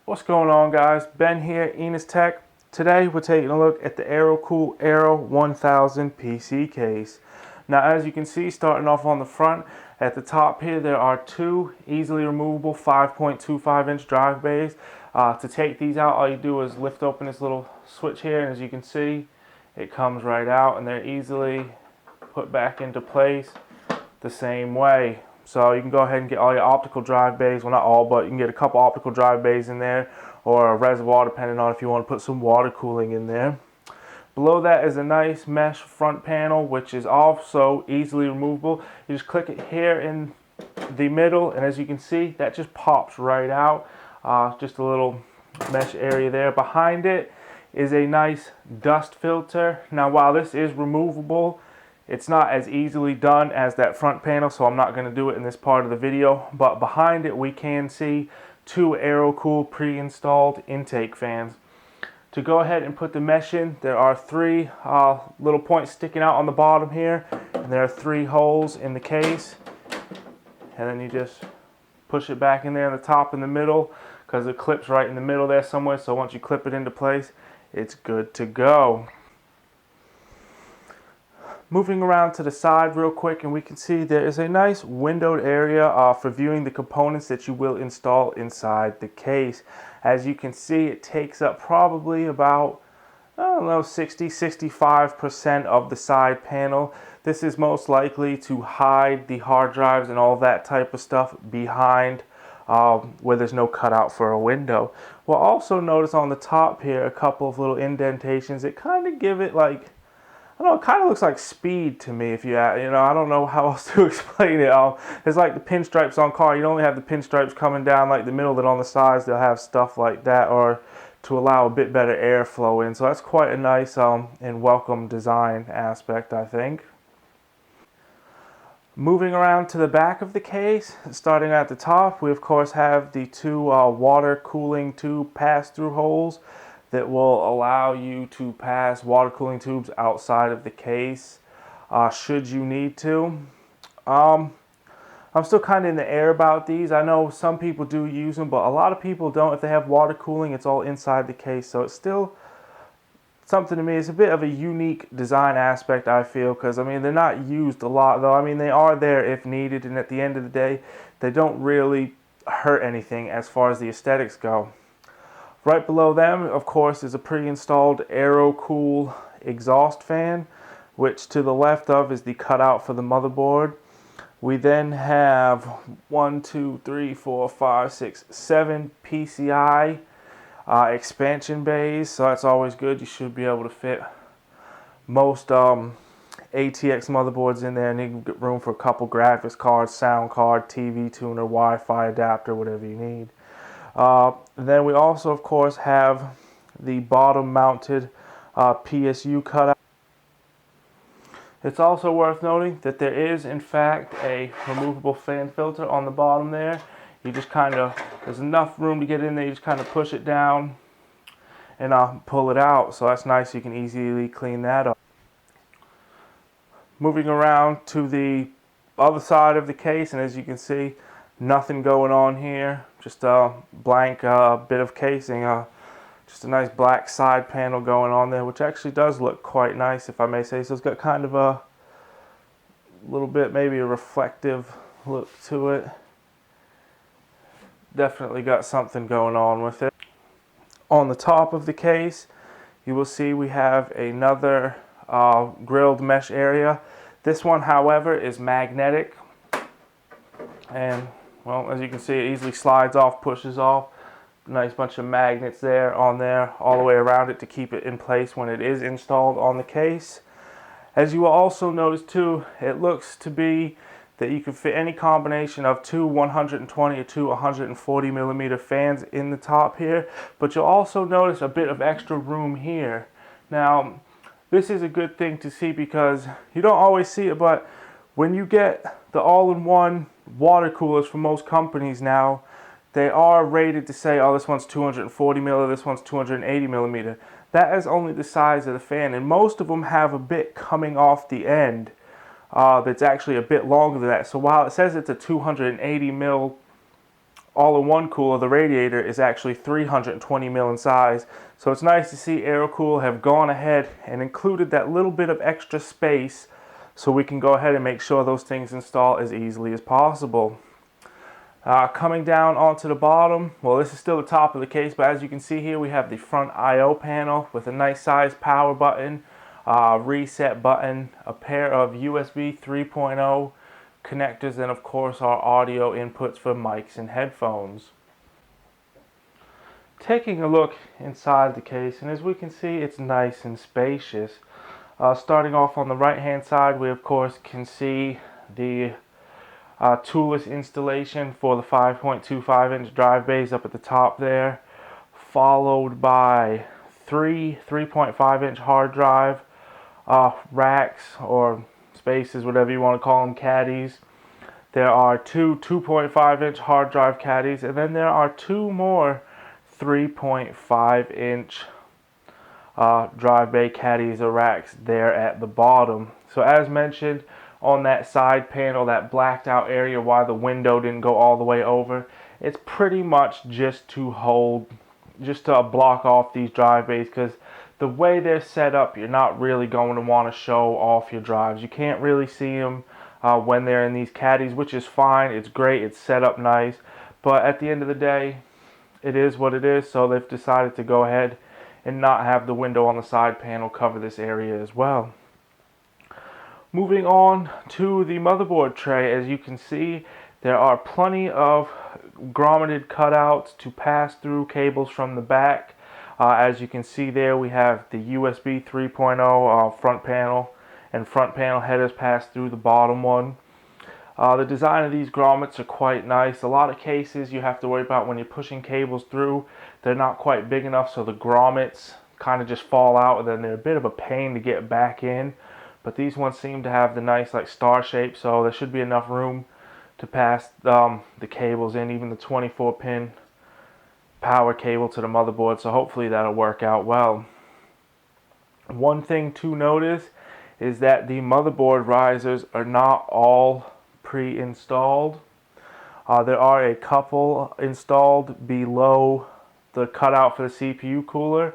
What's going on, guys? Ben here, Enos Tech. Today we're taking a look at the Aerocool Aero-1000 PC case. Now, as you can see, starting off on the front, at the top here there are two easily removable 5.25-inch drive bays. To take these out, all you do is lift open this little switch here, and as you can see, it comes right out, and they're easily put back into place the same way. So you can go ahead and get all your optical drive bays, well not all, but you can get a couple optical drive bays in there, or a reservoir depending on if you want to put some water cooling in there. Below that is a nice mesh front panel, which is also easily removable. You just click it here in the middle, and as you can see, that just pops right out. Just a little mesh area there. Behind it is a nice dust filter. Now, while this is removable, it's not as easily done as that front panel, so I'm not going to do it in this part of the video. But behind it, we can see two Aerocool pre-installed intake fans. To go ahead and put the mesh in, there are three little points sticking out on the bottom here, and there are three holes in the case. And then you just push it back in there in the top and the middle, because it clips right in the middle there somewhere. So once you clip it into place, it's good to go. Moving around to the side real quick, and we can see there is a nice windowed area for viewing the components that you will install inside the case. As you can see, it takes up probably about, I don't know, 60-65% of the side panel. This is most likely to hide the hard drives and all that type of stuff behind where there's no cutout for a window. We'll also notice on the top here a couple of little indentations that kind of give it like, I don't know, it kind of looks like speed to me. If you know, I don't know how else to explain it. It's like the pinstripes on car. You don't only have the pinstripes coming down like the middle, that on the sides they'll have stuff like that, or to allow a bit better airflow in. So that's quite a nice and welcome design aspect, I think. Moving around to the back of the case, starting at the top, we of course have the two water cooling tube pass-through holes that will allow you to pass water cooling tubes outside of the case should you need to. I'm still kind of in the air about these. I know some people do use them, but a lot of people don't. If they have water cooling, it's all inside the case, so it's still something to me. It's a bit of a unique design aspect, I feel, because I mean they're not used a lot, though. I mean, they are there if needed, and at the end of the day they don't really hurt anything as far as the aesthetics go. Right below them, of course, is a pre-installed Aerocool exhaust fan, which to the left of is the cutout for the motherboard. We then have 1, 2, 3, 4, 5, 6, 7 PCI expansion bays, so that's always good. You should be able to fit most ATX motherboards in there, and you can get room for a couple graphics cards, sound card, TV tuner, Wi-Fi adapter, whatever you need. Then we also, of course, have the bottom mounted PSU cutout. It's also worth noting that there is, in fact, a removable fan filter on the bottom there. You just kind of, there's enough room to get in there, you just kind of push it down and pull it out. So that's nice, you can easily clean that up. Moving around to the other side of the case, and as you can see, nothing going on here. Just a blank bit of casing. Just a nice black side panel going on there, which actually does look quite nice, if I may say so. It's got kind of a little bit, maybe a reflective look to it. Definitely got something going on with it. On the top of the case, you will see we have another grilled mesh area. This one, however, is magnetic, and well, as you can see, it easily slides off, pushes off. Nice bunch of magnets there, on there, all the way around it to keep it in place when it is installed on the case. As you will also notice too, it looks to be that you can fit any combination of two 120 or two 140 millimeter fans in the top here, but you'll also notice a bit of extra room here. Now, this is a good thing to see because you don't always see it, but when you get the all-in-one water coolers from most companies now, they are rated to say, oh, this one's 240 millimeter, this one's 280 millimeter. That is only the size of the fan, and most of them have a bit coming off the end that's actually a bit longer than that. So while it says it's a 280 mil all-in-one cooler, the radiator, is actually 320 mil in size. So it's nice to see Aerocool have gone ahead and included that little bit of extra space so we can go ahead and make sure those things install as easily as possible. Coming down onto the bottom, well, this is still the top of the case, but as you can see here, we have the front I/O panel with a nice size power button, reset button, a pair of USB 3.0 connectors, and of course our audio inputs for mics and headphones. Taking a look inside the case, and as we can see, it's nice and spacious. Starting off on the right hand side, we of course can see the toolless installation for the 5.25 inch drive bays up at the top there, followed by three 3.5 inch hard drive racks or spaces, whatever you want to call them, caddies. There are two 2.5 inch hard drive caddies, and then there are two more 3.5 inch drive bay caddies or racks there at the bottom. So as mentioned, on that side panel, that blacked out area why the window didn't go all the way over, it's pretty much just to block off these drive bays, because the way they're set up, you're not really going to want to show off your drives. You can't really see them when they're in these caddies, which is fine. It's great, it's set up nice, but at the end of the day, it is what it is. So they've decided to go ahead and not have the window on the side panel cover this area as well. Moving on to the motherboard tray, as you can see, there are plenty of grommeted cutouts to pass through cables from the back. As you can see there, we have the USB 3.0 front panel, and front panel headers pass through the bottom one. The design of these grommets are quite nice. A lot of cases you have to worry about when you're pushing cables through, they're not quite big enough, so the grommets kind of just fall out, and then they're a bit of a pain to get back in. But these ones seem to have the nice like star shape, so there should be enough room to pass the cables in, even the 24 pin power cable to the motherboard, so hopefully that'll work out well. One thing to notice is that the motherboard risers are not all pre-installed. There are a couple installed below the cutout for the CPU cooler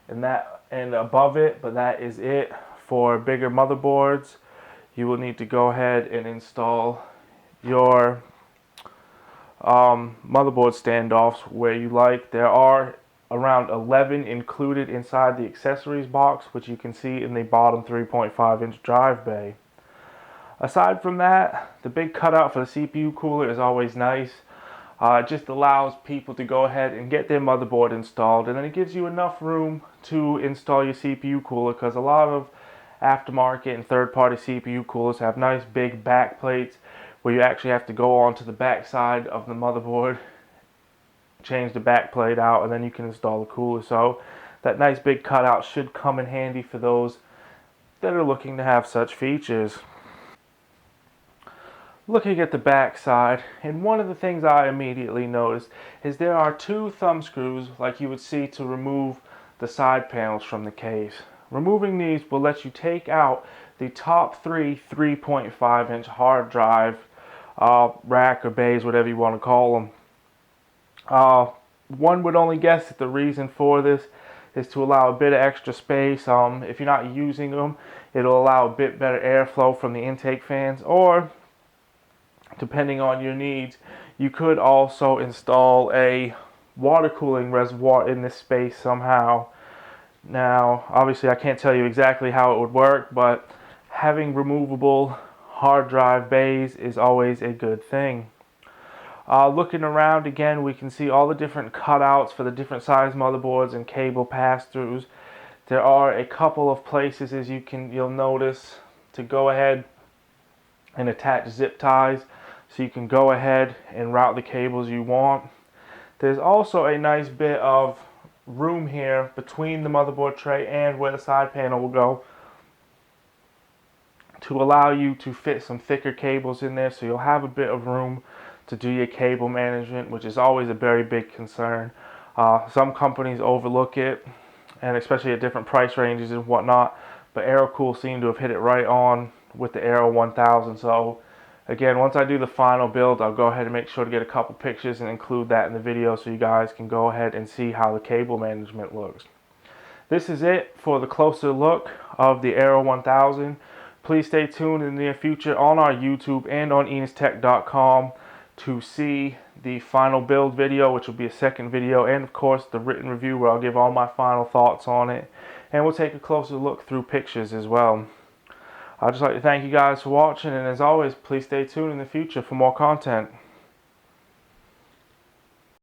and above it, but that is it. For bigger motherboards, you will need to go ahead and install your motherboard standoffs where you like. There are around 11 included inside the accessories box, which you can see in the bottom 3.5 inch drive bay. Aside from that, the big cutout for the CPU cooler is always nice. It just allows people to go ahead and get their motherboard installed, and then it gives you enough room to install your CPU cooler, because a lot of aftermarket and third-party CPU coolers have nice big back plates where you actually have to go onto the back side of the motherboard, change the back plate out, and then you can install the cooler. So that nice big cutout should come in handy for those that are looking to have such features. Looking at the back side, and one of the things I immediately noticed is there are two thumb screws like you would see to remove the side panels from the case. Removing these will let you take out the top three 3.5 inch hard drive rack or bays, whatever you want to call them. One would only guess that the reason for this is to allow a bit of extra space. If you're not using them, it'll allow a bit better airflow from the intake fans, or depending on your needs, you could also install a water cooling reservoir in this space somehow. Now, obviously I can't tell you exactly how it would work, but having removable hard drive bays is always a good thing. Looking around again, we can see all the different cutouts for the different size motherboards and cable pass-throughs. There are a couple of places, as you'll notice, to go ahead and attach zip ties, so you can go ahead and route the cables you want. There's also a nice bit of room here between the motherboard tray and where the side panel will go to allow you to fit some thicker cables in there, so you'll have a bit of room to do your cable management, which is always a very big concern. Some companies overlook it, and especially at different price ranges and whatnot, but Aerocool seemed to have hit it right on with the Aero-1000. So Again, once I do the final build, I'll go ahead and make sure to get a couple pictures and include that in the video so you guys can go ahead and see how the cable management looks. This is it for the closer look of the Aero-1000. Please stay tuned in the near future on our YouTube and on enistech.com to see the final build video, which will be a second video, and of course the written review where I'll give all my final thoughts on it, and we'll take a closer look through pictures as well. I'd just like to thank you guys for watching, and as always, please stay tuned in the future for more content.